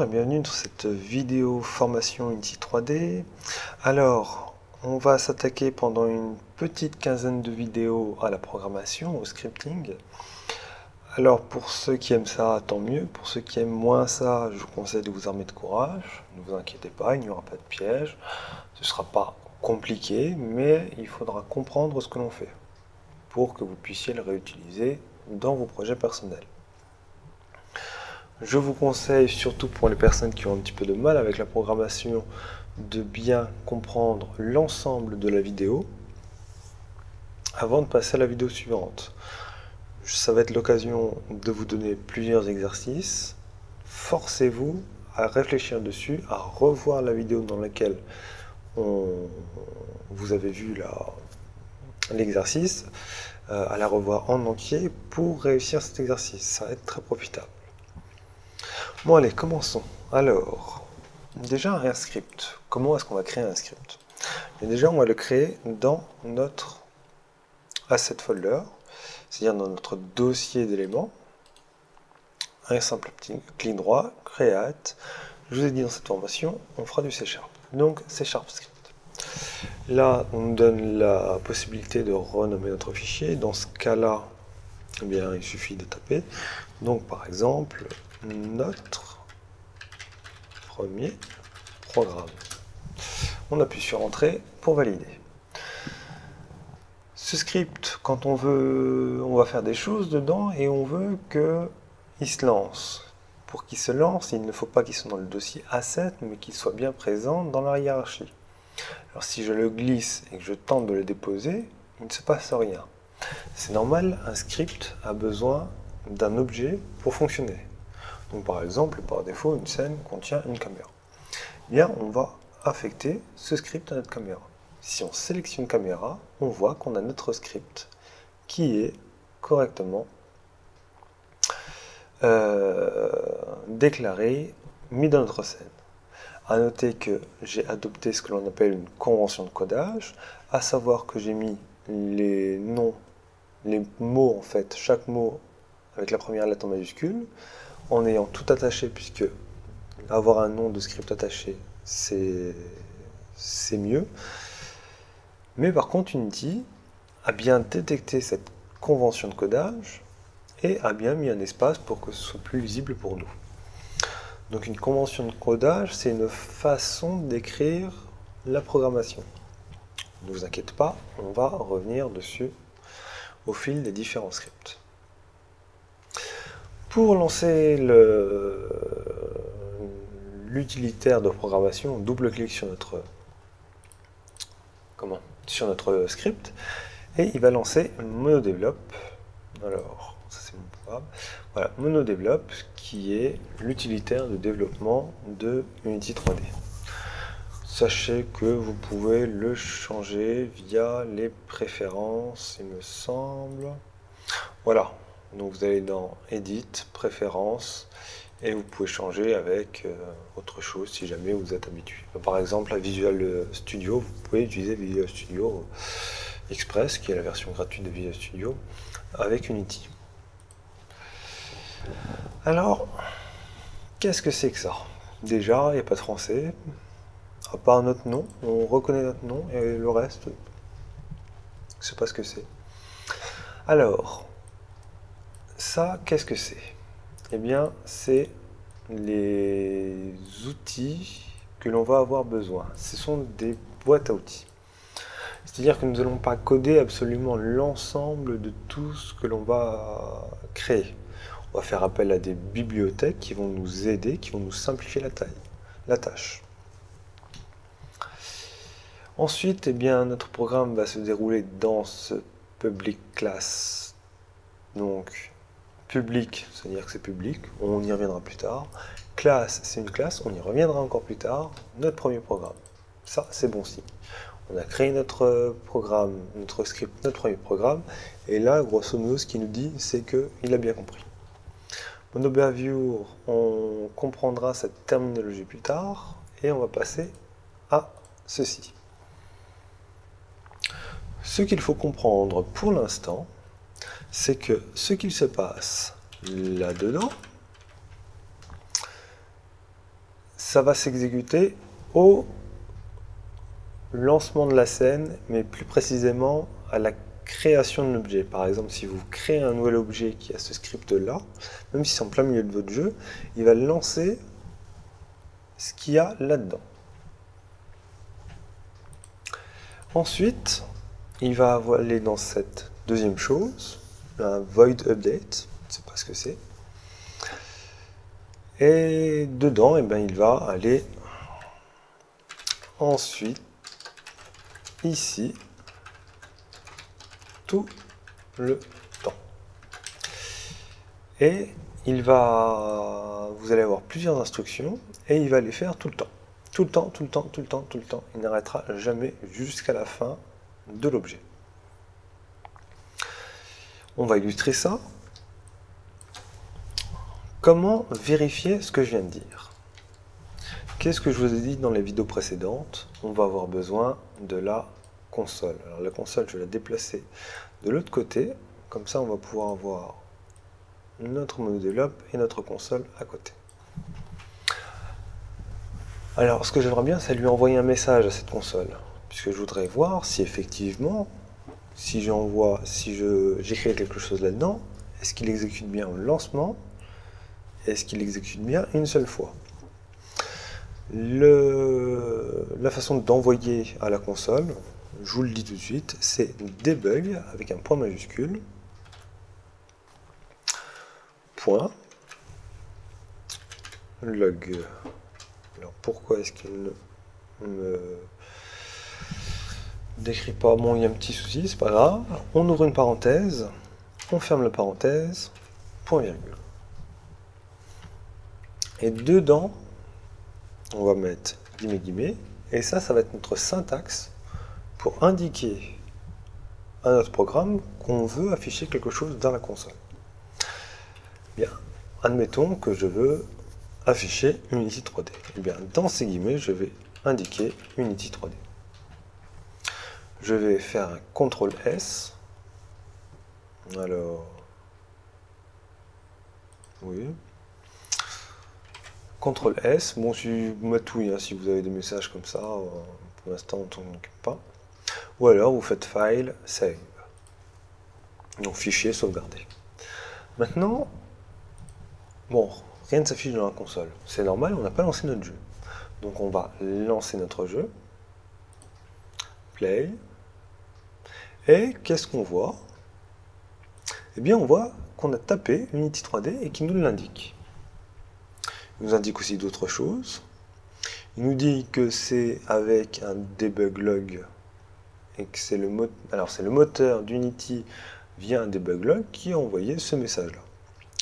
bienvenue dans cette vidéo formation Unity 3D. Alors, on va s'attaquer pendant une petite quinzaine de vidéos à la programmation, au scripting. Alors, pour ceux qui aiment ça, tant mieux. Pour ceux qui aiment moins ça, je vous conseille de vous armer de courage. Ne vous inquiétez pas, il n'y aura pas de piège. Ce ne sera pas compliqué, mais il faudra comprendre ce que l'on fait pour que vous puissiez le réutiliser dans vos projets personnels. Je vous conseille, surtout pour les personnes qui ont un petit peu de mal avec la programmation, de bien comprendre l'ensemble de la vidéo avant de passer à la vidéo suivante. Ça va être l'occasion de vous donner plusieurs exercices. Forcez-vous à réfléchir dessus, à revoir la vidéo dans laquelle vous avez vu l'exercice, à la revoir en entier pour réussir cet exercice. Ça va être très profitable. Bon allez, commençons. Alors, déjà un script. Comment est-ce qu'on va créer un script? Et déjà, on va le créer dans notre asset folder, c'est-à-dire dans notre dossier d'éléments. Un simple clic droit, create. Je vous ai dit dans cette formation, on fera du C#. Donc C# script. Là, on nous donne la possibilité de renommer notre fichier. Dans ce cas-là, eh bien, il suffit de taper. Donc, par exemple, notre premier programme. On appuie sur Entrée pour valider. Ce script, quand on va faire des choses dedans et on veut qu'il se lance. Pour qu'il se lance, il ne faut pas qu'il soit dans le dossier Asset, mais qu'il soit bien présent dans la hiérarchie. Alors si je le glisse et que je tente de le déposer, il ne se passe rien. C'est normal, un script a besoin d'un objet pour fonctionner. Donc par exemple, par défaut, une scène contient une caméra. Eh bien, on va affecter ce script à notre caméra. Si on sélectionne caméra, on voit qu'on a notre script qui est correctement déclaré, mis dans notre scène. À noter que j'ai adopté ce que l'on appelle une convention de codage, à savoir que j'ai mis les noms, les mots en fait, chaque mot avec la première lettre en majuscule, en ayant tout attaché, puisque avoir un nom de script attaché, c'est mieux. Mais par contre, Unity a bien détecté cette convention de codage et a bien mis un espace pour que ce soit plus lisible pour nous. Donc une convention de codage, c'est une façon d'écrire la programmation. Ne vous inquiétez pas, on va revenir dessus au fil des différents scripts. Pour lancer l'utilitaire de programmation, on double-clique sur notre script et il va lancer MonoDevelop. Alors, ça c'est mon programme. Voilà, MonoDevelop qui est l'utilitaire de développement de Unity 3D. Sachez que vous pouvez le changer via les préférences, il me semble. Voilà. Donc vous allez dans Edit, Préférences, et vous pouvez changer avec autre chose si jamais vous êtes habitué. Par exemple, la Visual Studio, vous pouvez utiliser Visual Studio Express, qui est la version gratuite de Visual Studio, avec Unity. Alors, qu'est-ce que c'est que ça? Déjà, il n'y a pas de français, à part notre nom, on reconnaît notre nom, et le reste, je ne sais pas ce que c'est. Alors, ça, qu'est-ce que c'est? Eh bien, c'est les outils que l'on va avoir besoin. Ce sont des boîtes à outils. C'est-à-dire que nous n'allons pas coder absolument l'ensemble de tout ce que l'on va créer. On va faire appel à des bibliothèques qui vont nous aider, qui vont nous simplifier la tâche. Ensuite, eh bien, notre programme va se dérouler dans ce public class. Donc, public, c'est-à-dire que c'est public, on y reviendra plus tard. Classe, c'est une classe, on y reviendra encore plus tard. Notre premier programme, ça c'est bon signe. On a créé notre programme, notre script, notre premier programme, et là, grosso modo, ce qu'il nous dit, c'est qu'il a bien compris. MonoBehavior, on comprendra cette terminologie plus tard, et on va passer à ceci. Ce qu'il faut comprendre pour l'instant, c'est que ce qu'il se passe là-dedans, ça va s'exécuter au lancement de la scène, mais plus précisément à la création de l'objet. Par exemple, si vous créez un nouvel objet qui a ce script-là, même si c'est en plein milieu de votre jeu, il va lancer ce qu'il y a là-dedans. Ensuite, il va aller dans cette deuxième chose, un void update, je ne sais pas ce que c'est. Et dedans, eh ben, il va aller ensuite ici tout le temps. Et vous allez avoir plusieurs instructions et il va les faire tout le temps. Tout le temps, tout le temps, tout le temps, tout le temps. Il n'arrêtera jamais jusqu'à la fin de l'objet. On va illustrer ça. Comment vérifier ce que je viens de dire? Qu'est-ce que je vous ai dit dans les vidéos précédentes? On va avoir besoin de la console. Alors la console, je vais la déplacer de l'autre côté. Comme ça, on va pouvoir avoir notre module up et notre console à côté. Alors, ce que j'aimerais bien, c'est lui envoyer un message à cette console, puisque je voudrais voir si effectivement, si j'écris quelque chose là-dedans, est-ce qu'il exécute bien au lancement, est-ce qu'il exécute bien une seule fois. La façon d'envoyer à la console, je vous le dis tout de suite, c'est debug avec un point majuscule, point, log. Alors pourquoi est-ce qu'il ne me décrit pas? Bon, il y a un petit souci, c'est pas grave. On ouvre une parenthèse, on ferme la parenthèse, point virgule. Et dedans, on va mettre guillemets guillemets, et ça va être notre syntaxe pour indiquer à notre programme qu'on veut afficher quelque chose dans la console. Bien, admettons que je veux afficher Unity 3D. Et bien, dans ces guillemets, je vais indiquer Unity 3D. Je vais faire un CTRL S. Alors, oui. CTRL S. Bon, je matouille hein, si vous avez des messages comme ça. Pour l'instant, on ne s'en occupe pas. Ou alors, vous faites File, Save. Donc, fichier sauvegardé. Maintenant, bon, rien ne s'affiche dans la console. C'est normal, on n'a pas lancé notre jeu. Donc on va lancer notre jeu. Play. Et qu'est-ce qu'on voit? Eh bien on voit qu'on a tapé Unity 3D et qu'il nous l'indique. Il nous indique aussi d'autres choses. Il nous dit que c'est avec un debug log et que c'est le moteur d'Unity via un debug log qui a envoyé ce message-là.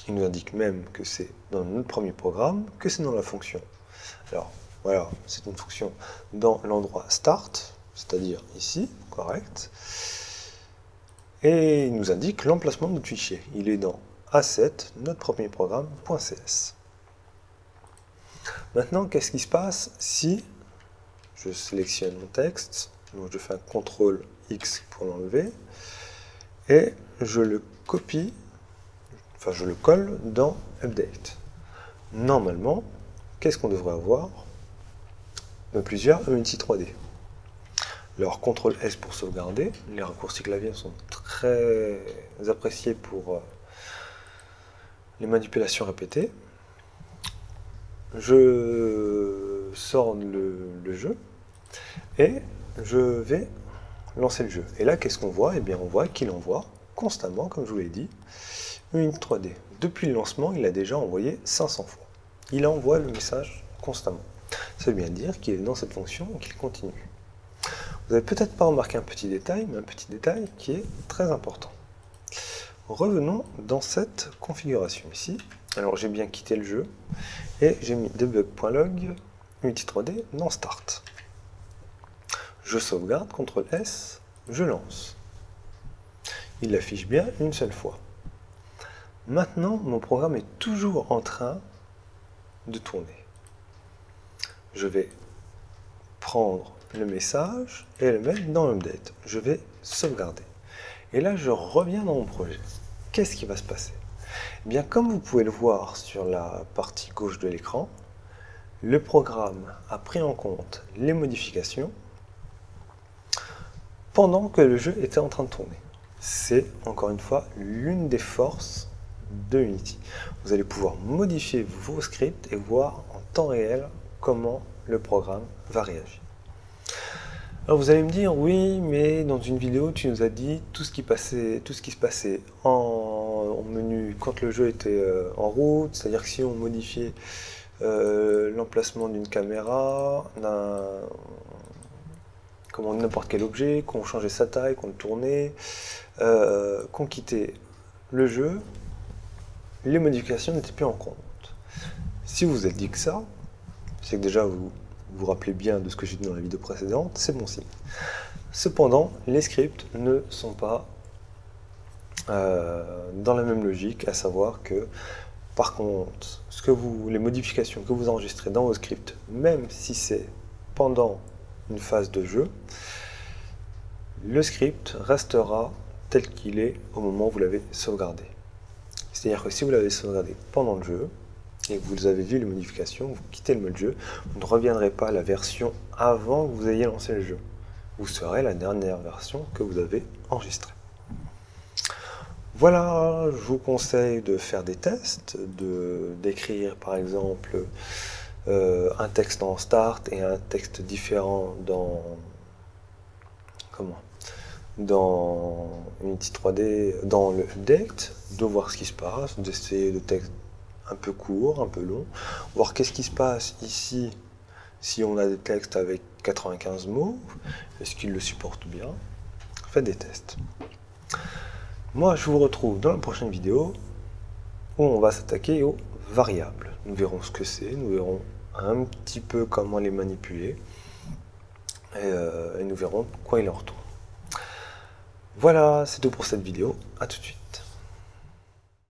Il nous indique même que c'est dans notre premier programme, que c'est dans la fonction. Alors, voilà, c'est une fonction dans l'endroit start, c'est-à-dire ici, correct. Et il nous indique l'emplacement de notre fichier. Il est dans A7, notre premier programme.cs. Maintenant, qu'est-ce qui se passe si je sélectionne mon texte, donc je fais un CTRL X pour l'enlever, et je le copie, enfin je le colle dans Update. Normalement, qu'est-ce qu'on devrait avoir? Plusieurs Unity 3D. Alors CTRL S pour sauvegarder, les raccourcis clavier sont très appréciés pour les manipulations répétées. Je sors le jeu et je vais lancer le jeu. Et là, qu'est-ce qu'on voit? Eh bien, on voit qu'il envoie constamment, comme je vous l'ai dit, Unity 3D. Depuis le lancement, il a déjà envoyé 500 fois. Il envoie le message constamment. Ça veut bien dire qu'il est dans cette fonction et qu'il continue. Vous n'avez peut-être pas remarqué un petit détail, mais un petit détail qui est très important. Revenons dans cette configuration ici. Alors j'ai bien quitté le jeu et j'ai mis debug.log Unity 3D dans Start. Je sauvegarde, CTRL S, je lance. Il l'affiche bien une seule fois. Maintenant, mon programme est toujours en train de tourner. Je vais prendre le message et le mettre dans Update. Je vais sauvegarder. Et là, je reviens dans mon projet. Qu'est-ce qui va se passer? Eh bien, comme vous pouvez le voir sur la partie gauche de l'écran, le programme a pris en compte les modifications pendant que le jeu était en train de tourner. C'est, encore une fois, l'une des forces de Unity. Vous allez pouvoir modifier vos scripts et voir en temps réel comment le programme va réagir. Alors vous allez me dire, oui, mais dans une vidéo, tu nous as dit tout ce qui se passait en menu quand le jeu était en route, c'est-à-dire que si on modifiait l'emplacement d'une caméra, n'importe quel objet, qu'on changeait sa taille, qu'on le tournait, qu'on quittait le jeu, les modifications n'étaient plus en compte. Si vous vous êtes dit que ça, c'est que déjà vous vous rappelez bien de ce que j'ai dit dans la vidéo précédente, c'est bon signe. Cependant, les scripts ne sont pas dans la même logique, à savoir que par contre, les modifications que vous enregistrez dans vos scripts, même si c'est pendant une phase de jeu, le script restera tel qu'il est au moment où vous l'avez sauvegardé. C'est-à-dire que si vous l'avez sauvegardé pendant le jeu, et que vous avez vu les modifications, vous quittez le mode jeu, vous ne reviendrez pas à la version avant que vous ayez lancé le jeu. Vous serez la dernière version que vous avez enregistrée. Voilà, je vous conseille de faire des tests, d'écrire par exemple un texte en Start et un texte différent dans Unity 3D, dans le Update, de voir ce qui se passe, d'essayer de textes un peu courts, un peu longs, voir qu'est-ce qui se passe ici si on a des textes avec 95 mots, est-ce qu'ils le supportent bien. Faites des tests. Moi, je vous retrouve dans la prochaine vidéo où on va s'attaquer aux variables. Nous verrons ce que c'est, nous verrons un petit peu comment les manipuler et nous verrons quoi il en retourne. Voilà, c'est tout pour cette vidéo. À tout de suite.